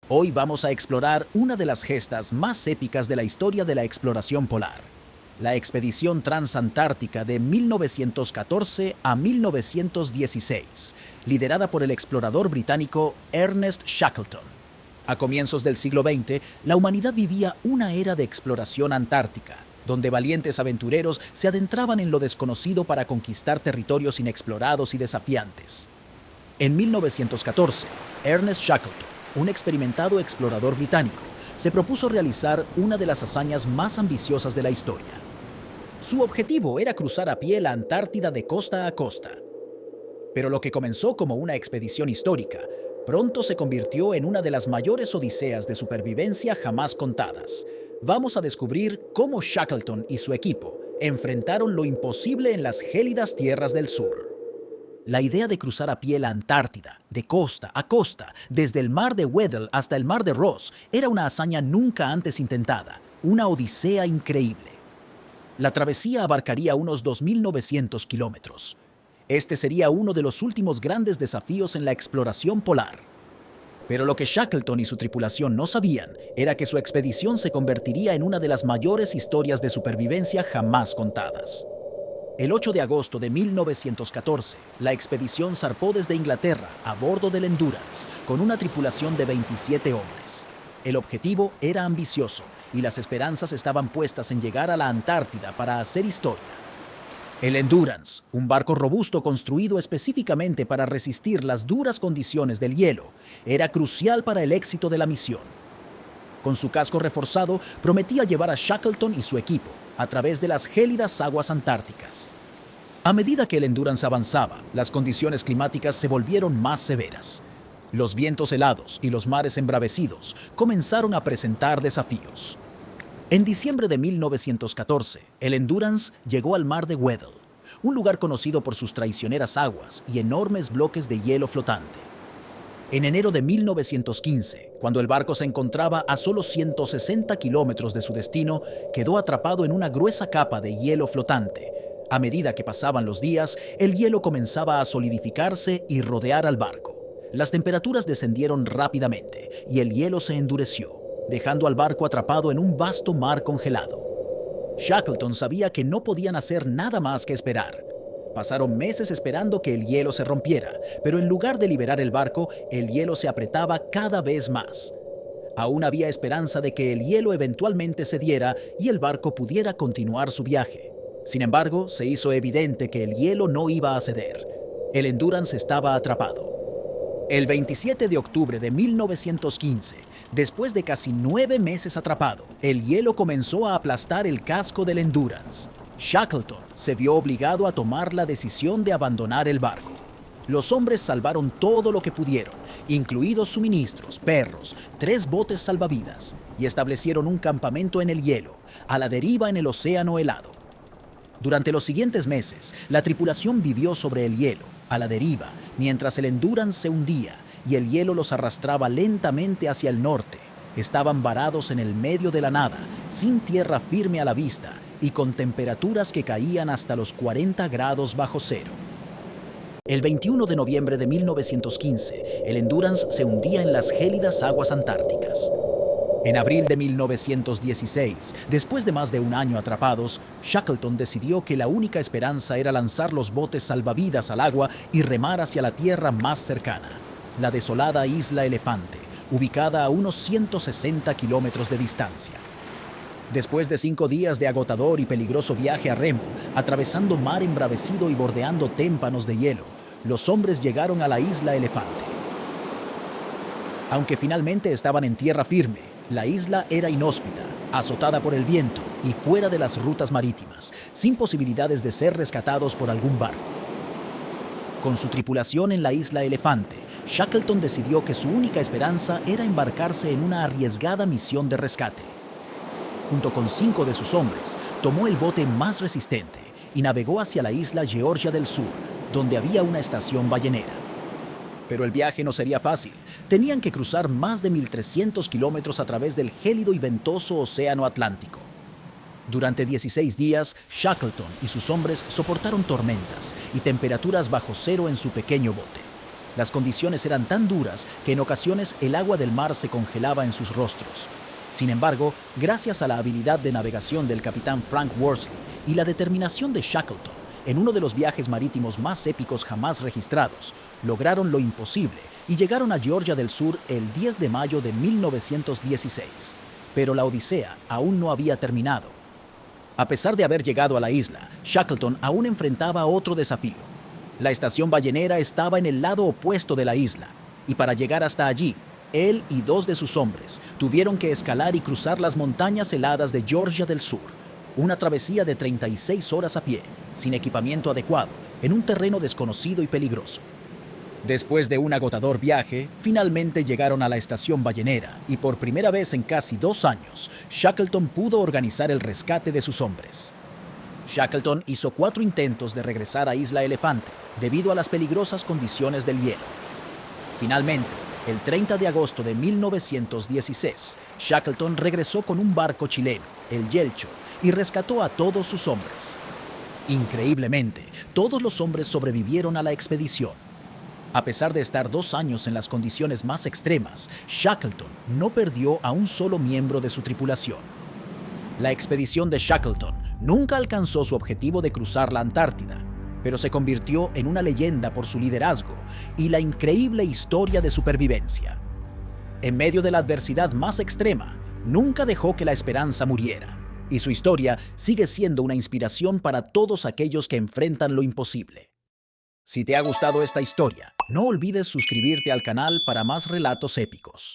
Hoy vamos a explorar una de las gestas más épicas de la historia de la exploración polar, la expedición transantártica de 1914 a 1916, liderada por el explorador británico Ernest Shackleton. A comienzos del siglo XX, la humanidad vivía una era de exploración antártica, donde valientes aventureros se adentraban en lo desconocido para conquistar territorios inexplorados y desafiantes. En 1914, Ernest Shackleton, un experimentado explorador británico, se propuso realizar una de las hazañas más ambiciosas de la historia. Su objetivo era cruzar a pie la Antártida de costa a costa. Pero lo que comenzó como una expedición histórica, pronto se convirtió en una de las mayores odiseas de supervivencia jamás contadas. Vamos a descubrir cómo Shackleton y su equipo enfrentaron lo imposible en las gélidas tierras del sur. La idea de cruzar a pie la Antártida, de costa a costa, desde el mar de Weddell hasta el mar de Ross, era una hazaña nunca antes intentada, una odisea increíble. La travesía abarcaría unos 2.900 kilómetros. Este sería uno de los últimos grandes desafíos en la exploración polar. Pero lo que Shackleton y su tripulación no sabían era que su expedición se convertiría en una de las mayores historias de supervivencia jamás contadas. El 8 de agosto de 1914, la expedición zarpó desde Inglaterra a bordo del Endurance, con una tripulación de 27 hombres. El objetivo era ambicioso y las esperanzas estaban puestas en llegar a la Antártida para hacer historia. El Endurance, un barco robusto construido específicamente para resistir las duras condiciones del hielo, era crucial para el éxito de la misión. Con su casco reforzado, prometía llevar a Shackleton y su equipo a través de las gélidas aguas antárticas. A medida que el Endurance avanzaba, las condiciones climáticas se volvieron más severas. Los vientos helados y los mares embravecidos comenzaron a presentar desafíos. En diciembre de 1914, el Endurance llegó al mar de Weddell, un lugar conocido por sus traicioneras aguas y enormes bloques de hielo flotante. En enero de 1915, cuando el barco se encontraba a solo 160 kilómetros de su destino, quedó atrapado en una gruesa capa de hielo flotante. A medida que pasaban los días, el hielo comenzaba a solidificarse y rodear al barco. Las temperaturas descendieron rápidamente y el hielo se endureció, dejando al barco atrapado en un vasto mar congelado. Shackleton sabía que no podían hacer nada más que esperar. Pasaron meses esperando que el hielo se rompiera, pero en lugar de liberar el barco, el hielo se apretaba cada vez más. Aún había esperanza de que el hielo eventualmente cediera y el barco pudiera continuar su viaje. Sin embargo, se hizo evidente que el hielo no iba a ceder. El Endurance estaba atrapado. El 27 de octubre de 1915, después de casi 9 meses atrapado, el hielo comenzó a aplastar el casco del Endurance. Shackleton se vio obligado a tomar la decisión de abandonar el barco. Los hombres salvaron todo lo que pudieron, incluidos suministros, perros, 3 botes salvavidas, y establecieron un campamento en el hielo, a la deriva en el océano helado. Durante los siguientes meses, la tripulación vivió sobre el hielo, a la deriva, mientras el Endurance se hundía y el hielo los arrastraba lentamente hacia el norte. Estaban varados en el medio de la nada, sin tierra firme a la vista y con temperaturas que caían hasta los 40 grados bajo cero. El 21 de noviembre de 1915, el Endurance se hundía en las gélidas aguas antárticas. En abril de 1916, después de más de un año atrapados, Shackleton decidió que la única esperanza era lanzar los botes salvavidas al agua y remar hacia la tierra más cercana, la desolada isla Elefante, ubicada a unos 160 kilómetros de distancia. Después de 5 días de agotador y peligroso viaje a remo, atravesando mar embravecido y bordeando témpanos de hielo, los hombres llegaron a la isla Elefante. Aunque finalmente estaban en tierra firme, la isla era inhóspita, azotada por el viento y fuera de las rutas marítimas, sin posibilidades de ser rescatados por algún barco. Con su tripulación en la isla Elefante, Shackleton decidió que su única esperanza era embarcarse en una arriesgada misión de rescate. Junto con 5 de sus hombres, tomó el bote más resistente y navegó hacia la isla Georgia del Sur, donde había una estación ballenera. Pero el viaje no sería fácil. Tenían que cruzar más de 1.300 kilómetros a través del gélido y ventoso océano Atlántico. Durante 16 días, Shackleton y sus hombres soportaron tormentas y temperaturas bajo cero en su pequeño bote. Las condiciones eran tan duras que en ocasiones el agua del mar se congelaba en sus rostros. Sin embargo, gracias a la habilidad de navegación del capitán Frank Worsley y la determinación de Shackleton, en uno de los viajes marítimos más épicos jamás registrados, lograron lo imposible y llegaron a Georgia del Sur el 10 de mayo de 1916. Pero la odisea aún no había terminado. A pesar de haber llegado a la isla, Shackleton aún enfrentaba otro desafío. La estación ballenera estaba en el lado opuesto de la isla, y para llegar hasta allí, él y dos de sus hombres tuvieron que escalar y cruzar las montañas heladas de Georgia del Sur, una travesía de 36 horas a pie, sin equipamiento adecuado, en un terreno desconocido y peligroso. Después de un agotador viaje, finalmente llegaron a la estación ballenera y por primera vez en casi 2 años, Shackleton pudo organizar el rescate de sus hombres. Shackleton hizo 4 intentos de regresar a Isla Elefante debido a las peligrosas condiciones del hielo. Finalmente, el 30 de agosto de 1916, Shackleton regresó con un barco chileno, el Yelcho, y rescató a todos sus hombres. Increíblemente, todos los hombres sobrevivieron a la expedición. A pesar de estar 2 años en las condiciones más extremas, Shackleton no perdió a un solo miembro de su tripulación. La expedición de Shackleton nunca alcanzó su objetivo de cruzar la Antártida, pero se convirtió en una leyenda por su liderazgo y la increíble historia de supervivencia. En medio de la adversidad más extrema, nunca dejó que la esperanza muriera, y su historia sigue siendo una inspiración para todos aquellos que enfrentan lo imposible. Si te ha gustado esta historia, no olvides suscribirte al canal para más relatos épicos.